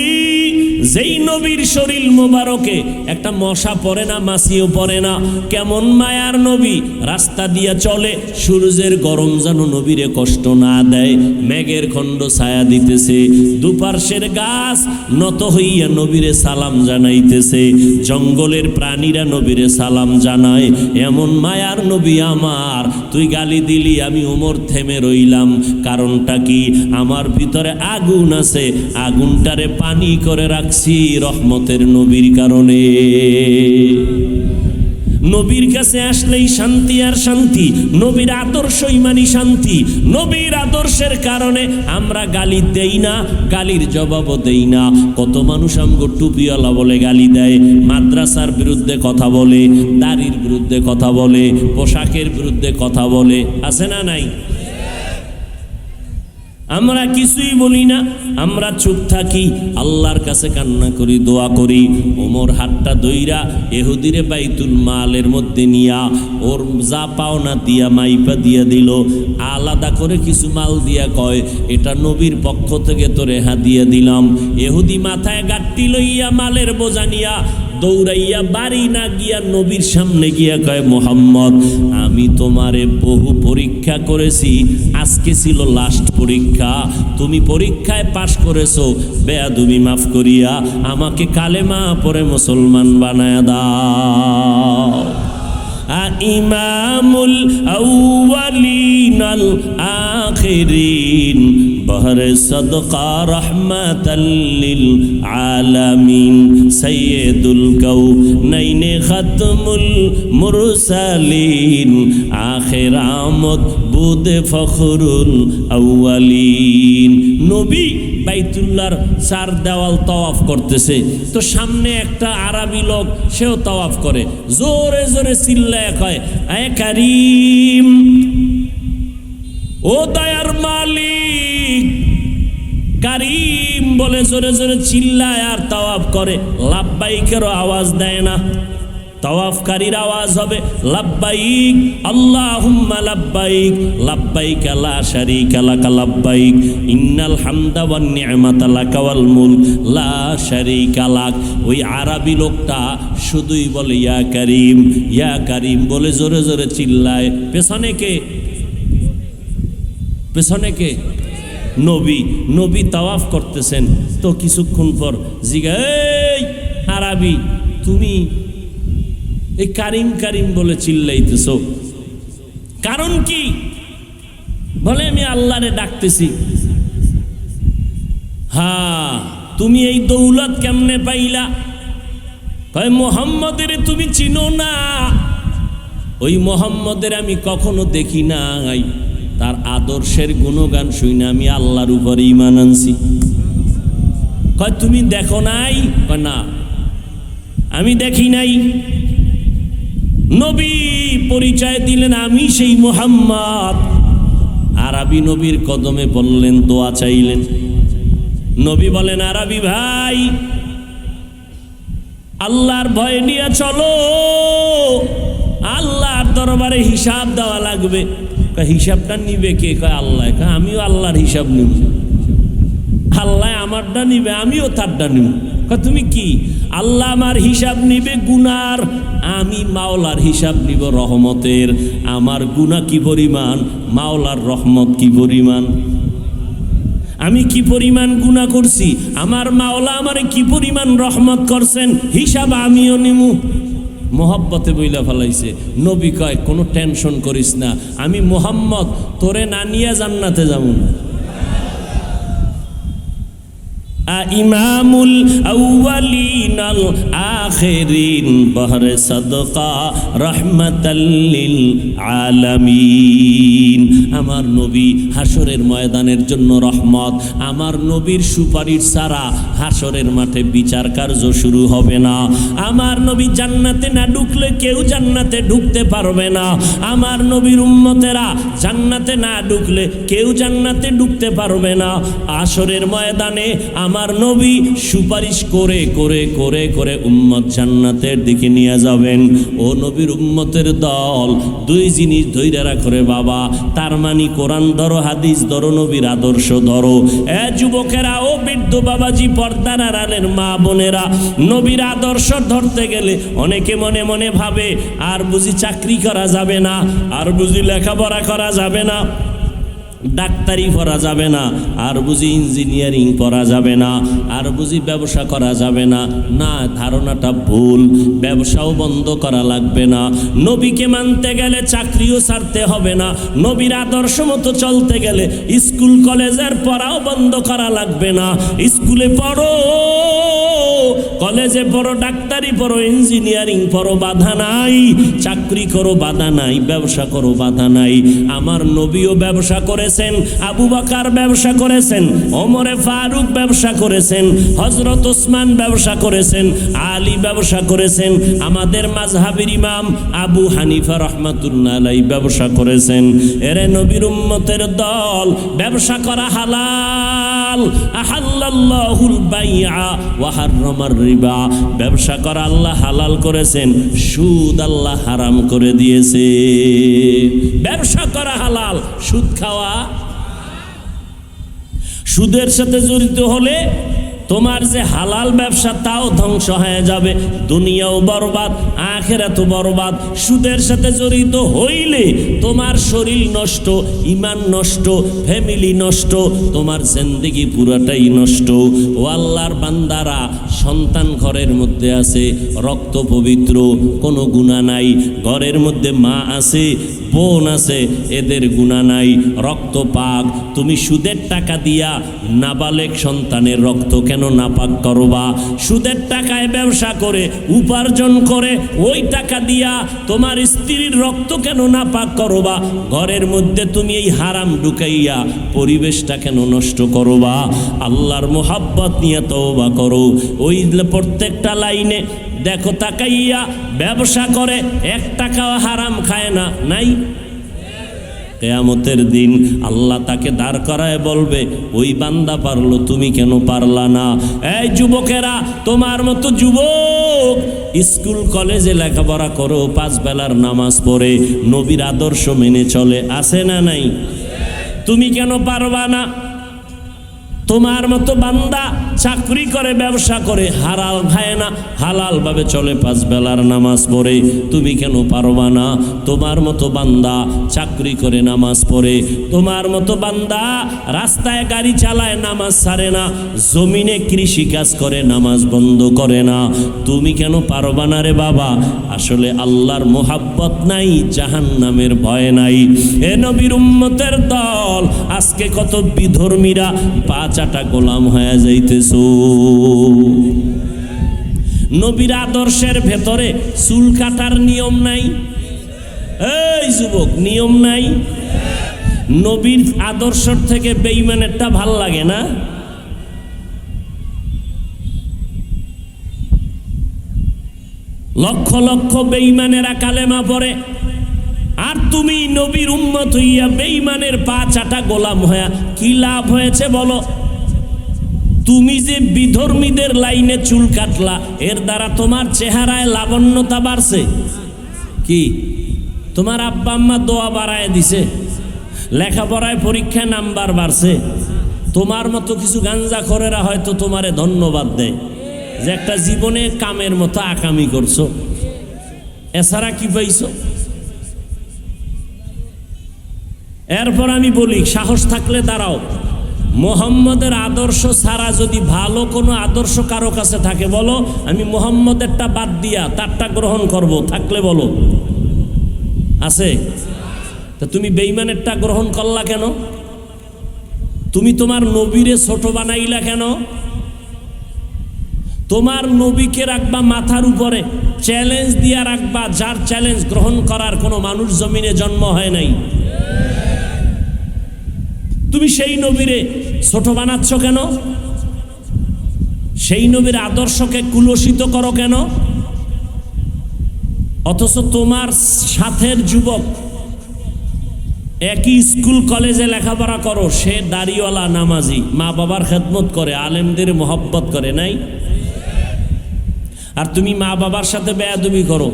যেই নবীর শরীর মোবারকে একটা মশা পড়ে না, মাছিও পড়ে না, কেমন মায়ার নবী, রাস্তা দিয়া চলে, সূর্যের গরম যেন নবীরে কষ্ট না দেয়, মেঘের খণ্ড ছায়া দিতেছে, দুপার্শ্বের গাছ নত হইয়া নবীরে সালাম জানাইতেছে, জঙ্গলের প্রাণীরা নবীরে সালাম জানায়। এমন মায়ার নবী আমার, তুই গালি দিলি, আমি ওমর থেমে রইলাম। কারণটা কি? আমার ভিতরে আগুন আছে, আগুনটারে পানি করে রাখছি রহমতের নবীর কারণে। নবীর কাছে আসলেই শান্তি আর শান্তি, নবীর আদর্শই মানি শান্তি। নবীর আদর্শের কারণে আমরা গালি দেই না, গালির জবাবও দেই না। কত মানুষ আমগো টুপিওয়ালা বলে গালি দেয়, মাদ্রাসার বিরুদ্ধে কথা বলে, দাড়ির বিরুদ্ধে কথা বলে, পোশাকের বিরুদ্ধে কথা বলে, আছে না নাই? আমরা কিছুই বলি না, আমরা চুপ থাকি, আল্লাহর কাছে কান্না করি, দোয়া করি। ওমর হাতটা ধইরা ইহুদিরে বাইতুল মালের মধ্যে নিয়া ওর যা পাওনা দিয়া মাইপা দিয়া দিল, আলাদা করে কিছু মাল দিয়া কয়, এটা নবীর পক্ষ থেকে তোরে হাদিয়া দিলাম। ইহুদি মাথায় গাঁটটি লইয়া মালের বোঝা নিয়া দৌড়াইয়া বাড়ি না গিয়া নবীর সামনে গিয়া কয়, মুহাম্মদ আমি তোমারে বহু পরীক্ষা করেছি, আজকে ছিল লাস্ট পরীক্ষা, তুমি পরীক্ষায় পাশ করেছো, বেয়াদবি মাফ করিয়া আমাকে কালেমা পড়ে মুসলমান বানায়া দাও। ইমামুল আউয়ালিন আল আখিরিন বহরে সদকা রহমাতাল লিল আলামিন সাইয়্যিদুল কাউনাইন খাতমুল মুরসালিন আখির আমদ বুদে ফখরুল আউয়ালিন। নবী বাইতুল্লাহর চার দেওয়াল তাওয়াফ করতেছে, তো সামনে একটা আরবি লোক, সেও তাওয়াফ করে, জোরে জোরে চিল্লায় কয়, আয় কারীম, ও দয়ার মালিক, কারীম বলে জোরে জোরে চিল্লায় আর তাওয়াফ করে। লাব্বাইকেরও আওয়াজ দেয় না, তাওয়াফকারীর আওয়াজ হবে লাব্বাইক আল্লাহুম্মা লাব্বাইক, লাব্বাইক লা শারীকা লাকা লাব্বাইক, ইন্নাল হামদা ওয়ান নি'মাতা লাকা ওয়াল মুলক লা শারীকা লাক। ওই আরবি লোকটা শুধুই বলে ইয়া কারীম, ইয়া কারীম বলে জোরে জোরে চিল্লায়। পেছনে কে? পেছনে কে? নবী। নবী তাওয়াফ করতেছেন, তো কিছুক্ষণ পর জিজ্ঞা, এই আরবি, তুমি এই কারিম কারিম বলে চিল্লাইতেছ, কারণ কি? বলে আমি আল্লাহরে ডাকতেছি। হ্যাঁ, তুমি এই দৌলত কেমনে পাইলা? কয় মুহাম্মদের তুমি চিনো না, ওই মুহাম্মদের আমি কখনো দেখি নাই, তার আদর্শের গুণগান শুনে আমি আল্লাহর উপর ঈমান আনছি। কয় তুমি দেখো নাই? কয় না, আমি দেখি নাই। নবী পরিচয় দিলেন, আমি সেই মুহাম্মদ। আরবি নবীর কদমে বললেন, দোয়া চাইলেন। নবী বলেন, আরবি ভাই আল্লাহর ভয় নিয়ে চলো, আল্লাহর দরবারে হিসাব দেওয়া লাগবে। হিসাবটা নিবে কে? কয় আল্লাহ। আমিও আল্লাহর হিসাব নিব। আল্লাহ আমারটা নিবে, আমিও তারটা নিব। তুমি কি? আল্লাহ আমার হিসাব নিবে গুনার, আমি মাওলার হিসাব নিব রহমতের। আমার গুনাহ কি পরিমাণ, মাওলার রহমত কি পরিমাণ। আমি কি পরিমাণ গুনাহ করছি, আমার মাওলা আমারে কি পরিমাণ রহমত করছেন, হিসাব আমিও নিমু। মোহাব্বতে বইলা ফেলাইছে। নবী কয় কোনো টেনশন করিস না, আমি মুহাম্মদ তোরে না নিয়ে জান্নাতে যাব না। ইমামুল আউয়ালিন আল আখিরিন বহরে সাদকা রাহমাতাল লিল আলামিন। আমার নবী হাসরের ময়দানের জন্য রহমত। আমার নবীর সুপারিশ ছাড়া হাসরের মাঠে বিচার কার্য শুরু হবে না। আমার নবী জান্নাতে না ঢুকলে কেউ জান্নাতে ঢুকতে পারবে না। আমার নবীর উম্মতেরা জান্নাতে না ঢুকলে কেউ জান্নাতে ঢুকতে পারবে না। হাসরের ময়দানে আমার নবী সুপারিশ করে করে করে করে উম্মত জান্নাতের দিকে নিয়ে যাবেন। ও নবীর উম্মতের দল, দুই জিনিস ধইরা রাখো রে বাবা। তার মানে কোরআন ধরো, হাদিস ধরো, নবীর আদর্শ ধরো। এ যুবকেরা, ও বৃদ্ধ বাবাজি, পর্দার আড়ালের মা বোনেরা, নবীর আদর্শ ধরতে গেলে অনেকে মনে মনে ভাবে আর বুঝি চাকরি করা যাবে না, আর বুঝি লেখাপড়া করা যাবে না, ডাক্তারি পড়া যাবে না, আর বুঝি ইঞ্জিনিয়ারিং পড়া যাবে না, আর বুঝি ব্যবসা করা যাবে না। না, ধারণাটা ভুল। ব্যবসাও বন্ধ করা লাগবে না। নবীকে মানতে গেলে চাকরিও ছাড়তে হবে না। নবীর আদর্শ মতো চলতে গেলে স্কুল কলেজের পড়াও বন্ধ করা লাগবে না। স্কুলে পড়ো, কলেজে পড়ো, ডাক্তারি পড়ো, ইঞ্জিনিয়ারিং পড়ো, বাধা নাই। চাকরি করো, বাধা নাই। ব্যবসা করো, বাধা নাই। আমার নবীও ব্যবসা করে, আবু বকর ব্যবসা করেছেন, ওমরে ফারুক ব্যবসা করেছেন, হযরত ওসমান ব্যবসা করেছেন, আলী ব্যবসা করেছেন, আমাদের মাযহাবের ইমাম আবু হানিফা রাহমাতুল্লাহ আলাইহি ব্যবসা করেছেন। এরে নবীর উম্মতের দল, ব্যবসা করা হালাল। আহাল্লাল্লাহুল বাইআ ওয়া হাররামার রিবা। ব্যবসা করা আল্লাহ হালাল করেছেন, সুদ আল্লাহ হারাম করে দিয়েছে। ব্যবসা করা হালাল, সুদ খাওয়া। সুদের সাথে জড়িত হলে তোমার যে হালাল ব্যবসা তাও ধ্বংস হয়ে যাবে, দুনিয়াও বরবাদ, আখিরাতও বরবাদ। সুদের সাথে জড়িত হইলে তোমার শরীর নষ্ট, ঈমান নষ্ট, ফ্যামিলি নষ্ট, তোমার জিন্দেগি পুরাটাই নষ্ট। ও আল্লাহর বান্দারা, সন্তান ঘরের মধ্যে আছে, রক্ত পবিত্র, কোনো গুনাহ নাই। ঘরের মধ্যে মা আছে, বোন আছে, এদের গুনাহ নাই, রক্ত পাক। তুমি সুদের টাকা দিয়া নাবালেগ সন্তানের রক্ত কেন নাপাক করবা? সুদের টাকায় ব্যবসা করে উপার্জন করে ওই টাকা দিয়া তোমার স্ত্রীর রক্ত কেন নাপাক করবা? ঘরের মধ্যে তুমি এই হারাম ঢুকাইয়া পরিবেশটা কেন নষ্ট করবা? আল্লাহর মোহাব্বত নিয়ে তওবা করো। ওই প্রত্যেকটা লাইনে দেখো তাকাইয়া, ব্যবসা করে 1 টাকাও হারাম খায় না, নাই? কিয়ামতের দিন আল্লাহ তাকে দাঁড় করায় বলবে, ওই বান্দা পারলো, তুমি কেন পারলা না? এই যুবকেরা, তোমার মতো যুবক স্কুল কলেজে লেখাপড়া করো, 5 বেলার নামাজ পড়ে, নবীর আদর্শ মেনে চলে, আছে না নাই? তুমি কেন পারবা না? তোমার মতো বান্দা চাকরি করে, ব্যবসা করে, হালাল খায় না, হালাল ভাবে চলে, 5 বেলার নামাজ পড়ে, তুমি কেন পারবা না? তোমার মতো বান্দা চাকরি করে, নামাজ পড়ে, তোমার মতো বান্দা রাস্তায় গাড়ি চালায়, নামাজ ছাড়ে না, জমিনে কৃষি কাজ করে, নামাজ বন্ধ করে না, তুমি কেন পারবা না রে বাবা? আসলে আল্লাহর মোহাব্বত নাই, জাহান্নামের ভয় নাই। এ নবীর উম্মতের দল, আজকে কত বিধর্মীরা 5 আটা গোলাম হয়ে যাইতেছ। নবীর আদর্শের ভেতরে চুল কাটার নিয়ম নাই। এই যুবক, নিয়ম নাই? নবীর আদর্শ থেকে বেঈমানেরটা ভাল লাগে না? লক্ষ লক্ষ বেঈমানেরা কালেমা পড়ে, আর তুমি নবীর উম্মত হইয়া বেঈমানের 5 আটা গোলাম হইয়া কি লাভ হয়েছে বলো? তুমি যে বিধর্মীদের লাইনে চুল কাটলা, এর দ্বারা তোমার চেহারায় লাবণ্যতা বাড়ছে কি? তোমার আব্বা আম্মা দোয়া বাড়ায় দিছে, লেখাপড়ায় পরীক্ষায় নাম্বার বাড়ছে। তোমার মতো কিছু গাঞ্জাখোরেরা হয়তো তোমারে ধন্যবাদ দেয় যে একটা জীবনে কামের মতো আকামি করছো, এছাড়া কি পাইছো? এরপর আমি বলি, সাহস থাকলে দাঁড়াও। মোহাম্মদের আদর্শ ছাড়া যদি ভালো কোনো আদর্শ কারো কাছে থাকে বলো, আমি মোহাম্মদেরটা বাদ দিয়া তারটা গ্রহণ করব, থাকলে বলো। আছে? তা তুমি বেঈমানেরটা গ্রহণ করলা কেন? তুমি তোমার নবীরে ছোট বানাইলা কেন? তোমার নবীকে রাখবা মাথার উপরে, চ্যালেঞ্জ দিয়া রাখবা, যার চ্যালেঞ্জ গ্রহণ করার কোনো মানুষ জমিনে জন্ম হয় নাই। তুমি সেই নবীরে ছোট বানাচ্ছ কেন? সেই নবীর আদর্শকে কুলসিত করো কেন? অথচ তোমার সাথের যুবক একই স্কুল কলেজে লেখাপড়া করো, সে দাড়িওয়ালা, নামাজি, মা বাবার খেদমত করে, আলেমদের মোহব্বত করে, নাই? আর তুমি মা বাবার সাথে বেয়াদবি করো,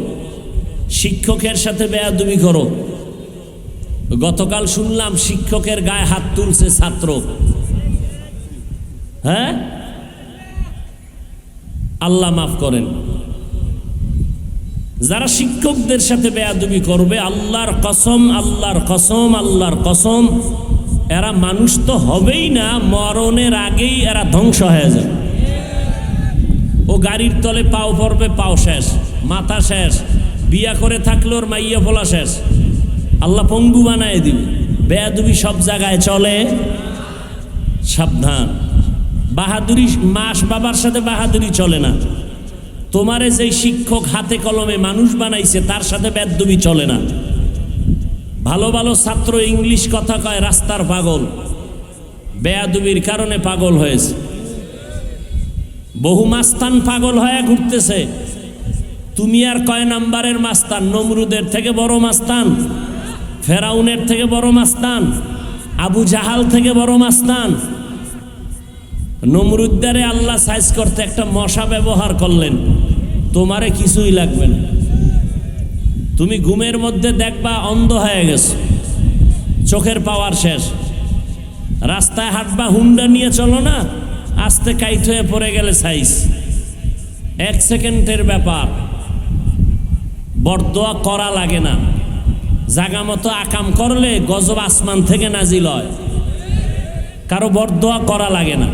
শিক্ষকের সাথে বেয়াদবি করো। গতকাল শুনলাম শিক্ষকের গায়ে হাত তুলছে ছাত্র। হ্যাঁ, আল্লাহ মাফ করেন। যারা শিক্ষকদের সাথে বেয়াদবি করবে, আল্লাহর কসম, আল্লাহর কসম, আল্লাহর কসম, এরা মানুষ তো হবেই না, মরণের আগেই এরা ধ্বংস হয়ে যায়। ও গাড়ির তলে পাও পড়বে, পাও শেষ, মাথা শেষ, বিয়া করে থাকলে ওর মাইয়া ফোলা শেষ, আল্লাহ পঙ্গু বানায় দিবে। বেয়াদবি সব জায়গায় চলে, সাবধান। বাহাদুরি, মাস বাবার সাথে বাহাদুরি চলে না। তোমারে যেই শিক্ষক হাতে কলমে মানুষ বানাইছে তার সাথে বেয়াদবি চলে না। ভালো ভালো ছাত্র ইংলিশ কথা কয়, রাস্তার পাগল, বেয়াদবির কারণে পাগল হয়েছে। বহু মাস্তান পাগল হয়ে ঘুরতেছে। তুমি আর কয় নাম্বারের মাস্তান? নমরুদের থেকে বড় মাস্তান, ফেরাউনের থেকে বড় মাস্তান, আবু জাহাল থেকে বড় মাস্তান। নমরুদ্দারে আল্লাহ সাইজ করতে একটা মশা ব্যবহার করলেন, তোমারে কিছুই লাগবে না। তুমি ঘুমের মধ্যে দেখবা অন্ধ হয়ে গেছো, চোখের পাওয়ার শেষ। রাস্তায় হাঁটবা, হুন্ডা নিয়ে চলো না, আস্তে কাইট হয়ে পড়ে গেলে সাইজ, 1 সেকেন্ডের ব্যাপার। বরদোয়া করা লাগে না, জাগা মতো আকাম করলে গজব আসমান থেকে নাজিল হয়। কারো বরদোয়া করা লাগে না।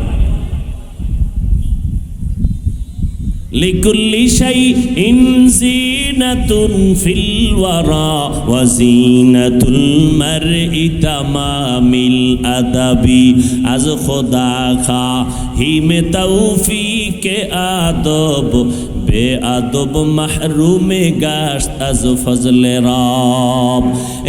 লিকুল্লি শাইইন জিনাতুন ফিল ওয়ারা ওয়া জিনাতুল মারই তামামিল আদাবি আজ খোদা খা হিমে তৌফিকে আদব বে আদব মাহরুমে গাশত আজ ফজলে রব।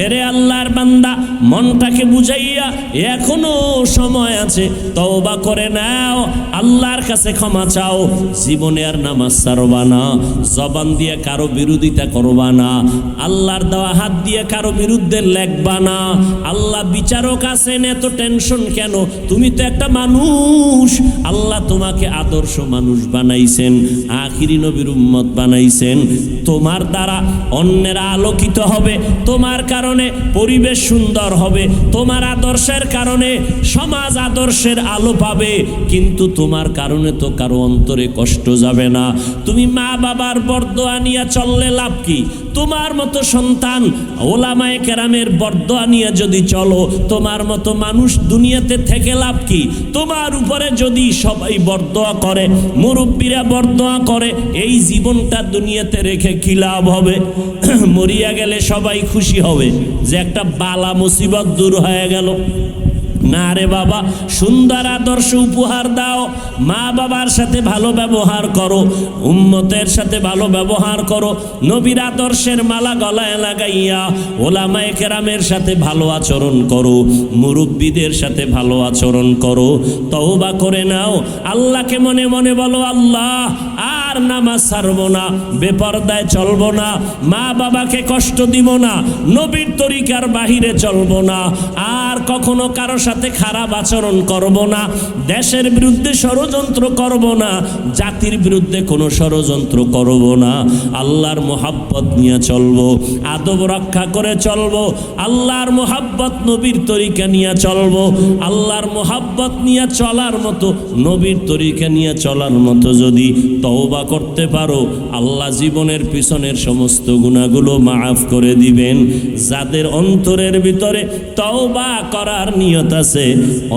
এরে আল্লাহর বান্দা, মনটাকে বুঝাইয়া এখনো সময় আছে, তওবা করে নাও, আল্লাহর কাছে ক্ষমা চাও। জীবনে আর নামাজ ছাড়বা না, জবান দিয়ে কারো বিরোধিতা করবা না, আল্লাহর দেওয়া হাত দিয়ে কারো বিরুদ্ধে লেখবা না। আল্লাহ বিচারক আছেন, এত টেনশন কেন? তুমি তো একটা মানুষ, আল্লাহ তোমাকে আদর্শ মানুষ বানাইছেন, আখিরি নবীর উম্মত বানাইছেন। তোমার দ্বারা অন্যেরা আলোকিত হবে, তোমার কারণে পরিবেশ সুন্দর হবে, তোমার আদর্শের কারণে সমাজ আদর্শের আলো পাবে। কিন্তু তোমার কারণে তো কারো অন্তরে কষ্ট যাবে না। তুমি মা বাবার বরদোয়া নিয়ে চললে লাভ কি? তোমার মতো সন্তান ওলামায়ে কেরামের বরদোয়া নিয়ে যদি চলো, তোমার মতো মানুষ দুনিয়াতে থেকে লাভ কি? তোমার উপরে যদি সবাই বরদোয়া করে, মুরব্বীরা বরদোয়া করে, এই জীবনটা দুনিয়াতে রেখে কি লাভ হবে? মরিয়া গেলে সবাই খুশি হবে যে একটা বালা মুসিবত দূর হয়ে গেল। না রে বাবা, সুন্দর আদর্শ উপহার দাও, মা বাবার সাথে ভালো ব্যবহার করো, উম্মতের সাথে ভালো ব্যবহার করো, নবীর আদর্শের মালা গলায় লাগাইয়া ওলামায়ে কেরামের সাথে ভালো আচরণ করো, মুরব্বীদের সাথে ভালো আচরণ করো, তওবা করে নাও, আল্লাহকে মনে মনে বলো, আল্লাহ আর নামাজ ছাড়বো না, বেপরদায় চলবো না, মা বাবাকে কষ্ট দিব না, নবীর তরিকার বাহিরে চলবো না, আর কখনো কারো সাথে সাথে খারাপ আচরণ করব না, দেশের বিরুদ্ধে ষড়যন্ত্র করব না, জাতির বিরুদ্ধে কোনো ষড়যন্ত্র করব না। আল্লাহর মোহাব্বত নিয়ে চলবো, আদব রক্ষা করে চলবো, আল্লাহর মোহাব্বত নবীর তরিকা নিয়ে চলবো। আল্লাহর মোহাব্বত নিয়ে চলার মতো, নবীর তরিকা নিয়ে চলার মতো যদি তওবা করতে পারো, আল্লাহ জীবনের পিছনের সমস্ত গুনাহগুলো মাফ করে দিবেন। যাদের অন্তরের ভিতরে তওবা করার নিয়ত আছে,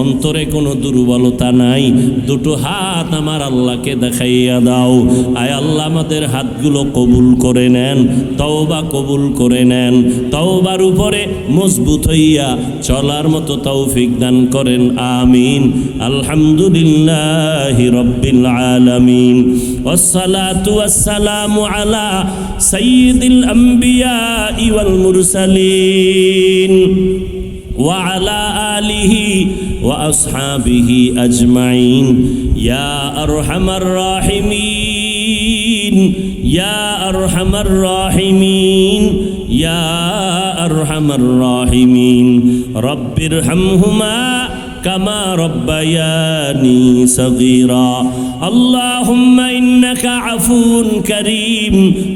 অন্তরে কোনো দুর্বলতা নাই, দুটো হাত আমার আল্লাহকে দেখাইয়া দাও। আয় আল্লাহ আমাদের হাতগুলো কবুল করে নেন, তওবা কবুল করে নেন, তওবার উপরে মজবুত হইয়া চলার মতো তৌফিক দান করেন। আমিন। আলহামদুলিল্লাহি রাব্বিল আলামিন, ওয়াসসালাতু ওয়াসসালামু আলা সাইয়্যিদিল আম্বিয়া ওয়াল মুরসালিন ওয়া আলা আলিহি ওয়া আসহাবিহি আজমাইন। ইয়া আরহামার রাহিমিন, ইয়া আরহামার রাহিমিন, ইয়া আরহামার রাহিমিন। রব্বিরহামহুমা কামা রব্বায়ানি সগীরা। আল্লাহুম্মা ইন্নাকা আফুউন কারীম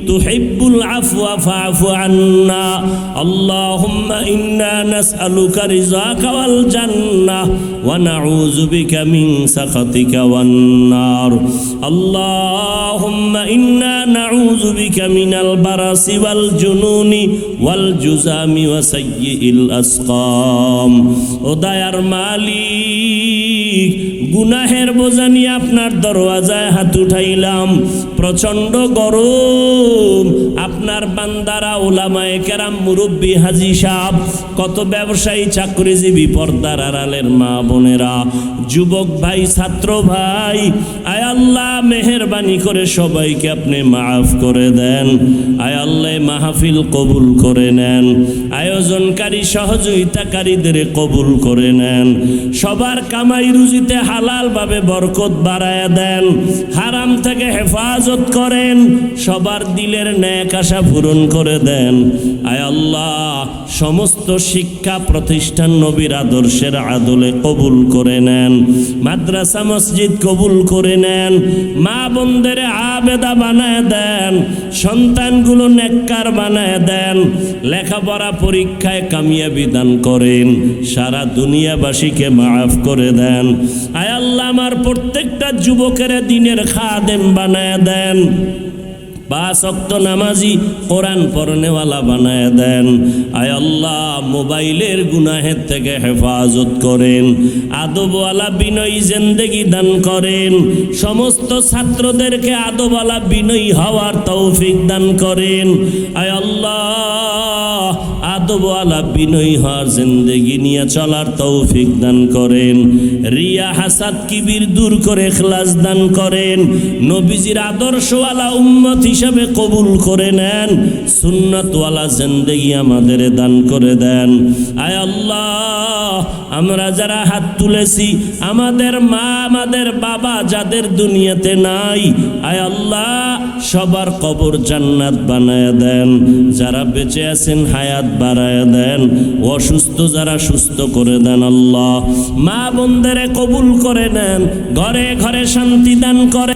তুহিব্বুল আফওয়া ফা'ফু আন্না। আল্লাহুম্মা ইন্না নাসআলুকা রিযাকা ওয়াল জান্নাহ ওয়া নাউযু বিকা মিন সাখাতিকা ওয়ান নার। আল্লাহুম্মা ইন্না নাউযু বিকা মিনাল বারাসি ওয়াল জুনুনি ওয়াল জুযামি ওয়া সাইয়্যিল আসকাম। ও দয়ার মালিক, গুনাহের বোঝা নিয়ে আপনার দরওয়াজায় হাত উঠাইলাম। প্রচণ্ড গরম, আপনার বান্দারা, ওলামায়ে কেরাম, মুরব্বী, হাজী সাহেব, কত ব্যবসায়ী, চাকরিজীবী, পর্দার আড়ালের মা বোনেরা, যুবক ভাই, ছাত্র ভাই, আয় আল্লাহ মেহেরবানি করে সবাইকে আপনি মাফ করে দেন। আয় আল্লাহ মাহফিল কবুল করে নেন, আয়োজনকারী সহযোগিতাকারীদের কবুল করে নেন, সবার কামাই রুজিতে হালালভাবে বরকত বাড়ায়া দেন, হারাম থেকে হেফাজত করেন, সবার দিলের নেক আশা পূরণ করে দেন। আয় আল্লাহ সমস্ত শিক্ষা প্রতিষ্ঠান নবীর আদর্শের আদলে কবুল করে নেন, মাদ্রাসা মসজিদ কবুল করে নেন, মা বোনদের আবেদা বানায় দেন, সন্তানগুলো নেককার বানায় দেন, লেখাপড়া পরীক্ষায় কামিয়াবি দান করেন, সারা দুনিয়াবাসীকে মাফ করে দেন। আয় আল্লাহ আমার প্রত্যেকটা যুবকের দিনের খাদেম বানায় দেন, 5 ওয়াক্ত নামাজি, কোরআন পড়নেওয়ালা বানায় দেন। আয় আল্লাহ মোবাইলের গুনাহের থেকে হেফাজত করেন, আদবওয়ালা বিনয়ী জিন্দেগি দান করেন, সমস্ত ছাত্রদেরকে আদবওয়ালা বিনয়ী হওয়ার তৌফিক দান করেন। আয় আল্লাহ আদবওয়ালা বিনয়ী হওয়ার জিন্দেগি নিয়ে চলার তৌফিক দান করেন, রিয়া হাসাদ কিবির দূর করে ইখলাস দান করেন, নবীজির আদর্শওয়ালা উম্মত হিসাবে কবুল করে নেন, সুন্নাতওয়ালা জিন্দেগি আমাদের দান করে দেন। আয় আল্লাহ আমরা যারা হাত তুলেছি, আমাদের মা, আমাদের বাবা যাদের দুনিয়াতে নাই, আয় আল্লাহ সবার কবর জান্নাত বানায় দেন, যারা বেঁচে আছেন হায়াত বাড়ায় দেন, অসুস্থ যারা সুস্থ করে দেন। আল্লাহ মা বোনদের কবুল করে নেন, ঘরে ঘরে শান্তি দান করে।